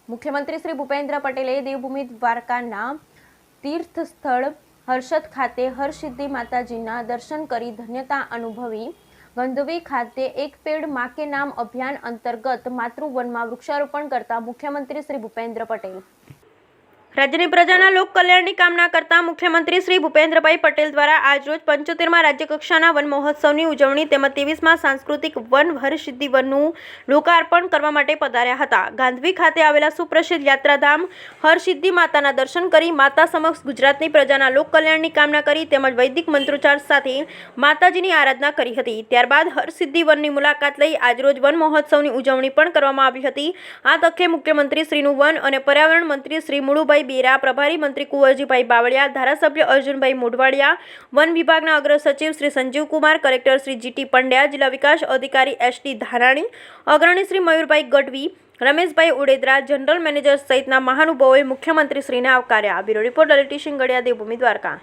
મુખ્યમંત્રી શ્રી ભૂપેન્દ્ર પટેલે દેવભૂમિ દ્વારકાના તીર્થસ્થળ હર્ષદ ખાતે હરસિદ્ધિ માતાજીના દર્શન કરી ધન્યતા અનુભવી ગંધવી ખાતે એક પેડ માં કે નામ અભિયાન અંતર્ગત માતૃવનમાં વૃક્ષારોપણ કરતા મુખ્યમંત્રી શ્રી ભૂપેન્દ્ર પટેલ રાજ્યની પ્રજાના લોક કલ્યાણની કામના કરતા મુખ્યમંત્રી શ્રી ભૂપેન્દ્રભાઈ પટેલ દ્વારા આજરોજ 75માં રાજ્યકક્ષાના વન મહોત્સવની ઉજવણી તેમજ 23માં સાંસ્કૃતિક વન હરસિદ્ધિ વનનું લોકાર્પણ કરવા માટે પધાર્યા હતા। ગાંધવી ખાતે આવેલા સુપ્રસિદ્ધ યાત્રાધામ હરસિદ્ધિ માતાના દર્શન કરી માતા સમક્ષ ગુજરાતની પ્રજાના લોક કલ્યાણની કામના કરી તેમજ વૈદિક મંત્રોચ્ચાર સાથે માતાજીની આરાધના કરી હતી। ત્યારબાદ હરસિદ્ધિ વનની મુલાકાત લઈ આજરોજ વન મહોત્સવની ઉજવણી પણ કરવામાં આવી હતી। આ તકે મુખ્યમંત્રી શ્રીનું વન અને પર્યાવરણ મંત્રી શ્રી મુળુભાઈ બેરા, પ્રભારી મંત્રી કુંવરજીભાઈ બાવળિયા, ધારાસભ્ય અર્જુનભાઈ મોઢવાડિયા, વન વિભાગના અગ્ર સચિવ શ્રી સંજીવ કુમાર, કલેક્ટર શ્રી જીટી પંડ્યા, જિલ્લા વિકાસ અધિકારી એસટી ધારાણી, અગ્રણી શ્રી મયુરભાઈ ગઢવી, રમેશભાઈ ઉડેદરા, જનરલ મેનેજર સહિતના મહાનુભાવોએ મુખ્યમંત્રી શ્રીને આવકાર્યા। બ્યુરો રિપોર્ટ લલિત સિંહ ગડિયા, દેવભૂમિ દ્વારકા।